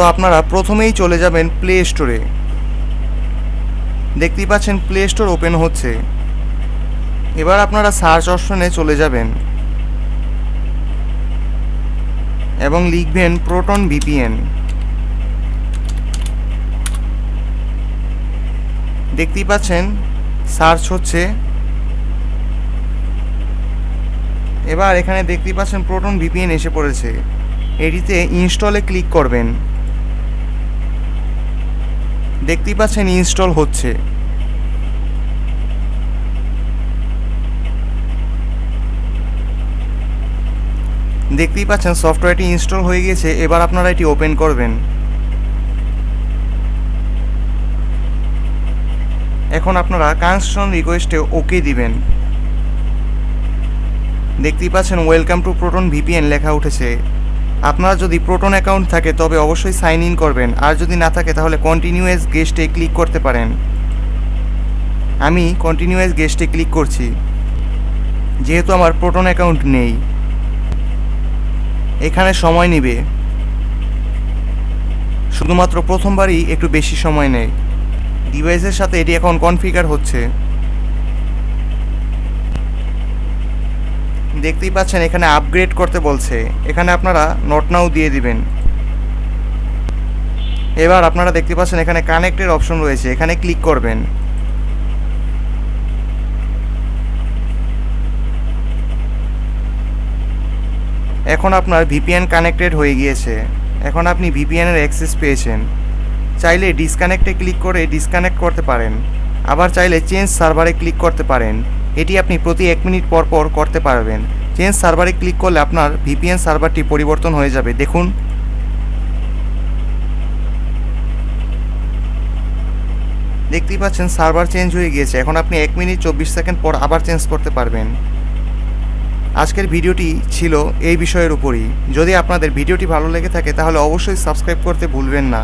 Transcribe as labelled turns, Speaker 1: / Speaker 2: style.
Speaker 1: তো আপনারা প্রথমেই চলে যাবেন প্লে স্টোরে। দেখতেই পাচ্ছেন প্লে স্টোর ওপেন হচ্ছে। এবার আপনারা সার্চ অপশনে চলে যাবেন এবং লিখবেন প্রোটন ভিপিএন। দেখতেই পাচ্ছেন সার্চ হচ্ছে। এবার এখানে দেখতেই পাচ্ছেন প্রোটন ভিপিএন এসে পড়েছে। এটিতে ইনস্টলে ক্লিক করবেন। দেখতেই পাচ্ছেন ইনস্টল হচ্ছে। দেখতেই পাচ্ছেন সফটওয়্যারটি ইনস্টল হয়ে গেছে। এবার আপনারা এটি ওপেন করবেন। এখন আপনারা কানেকশন রিকোয়েস্টে ওকে দিবেন। দেখতেই পাচ্ছেন ওয়েলকাম টু প্রোটন ভিপিএন লেখা উঠেছে। আপনার যদি প্রোটন অ্যাকাউন্ট থাকে তবে অবশ্যই সাইন ইন করবেন, আর যদি না থাকে তাহলে কন্টিনিউ এজ গেস্টে ক্লিক করতে পারেন। আমি কন্টিনিউ এজ গেস্টে ক্লিক করছি, যেহেতু আমার প্রোটন অ্যাকাউন্ট নেই। এখানে সময় নেবে, শুধুমাত্র প্রথমবারই একটু বেশি সময় নেয়। ডিভাইসের সাথে এটি এখন কনফিগার হচ্ছে। দেখতেই পাচ্ছেন এখানে আপগ্রেড করতে বলছে। এখানে আপনারা নট নাও দিয়ে দিবেন। এবার আপনারা দেখতে পাচ্ছেন এখানে কানেক্টের অপশন রয়েছে, এখানে ক্লিক করবেন। এখন আপনার ভিপিএন কানেক্টেড হয়ে গিয়েছে। এখন আপনি ভিপিএনের অ্যাক্সেস পেয়েছেন। চাইলে ডিসকানেক্টে ক্লিক করে ডিসকানেক্ট করতে পারেন, আবার চাইলে চেঞ্জ সার্ভারে ক্লিক করতে পারেন। এটি আপনি প্রতি 1 মিনিট পর পর করতে পারবেন। চেঞ্জ সার্ভারে ক্লিক করলে আপনার ভিপিএন সার্ভারটি পরিবর্তন হয়ে যাবে। দেখুন, দেখতেই পাচ্ছেন সার্ভার চেঞ্জ হয়ে গিয়েছে। এখন আপনি 1 মিনিট 24 সেকেন্ড পর আবার চেঞ্জ করতে পারবেন। আজকের ভিডিওটি ছিল এই বিষয়ের উপরই। যদি আপনাদের ভিডিওটি ভালো লেগে থাকে তাহলে অবশ্যই সাবস্ক্রাইব করতে ভুলবেন না।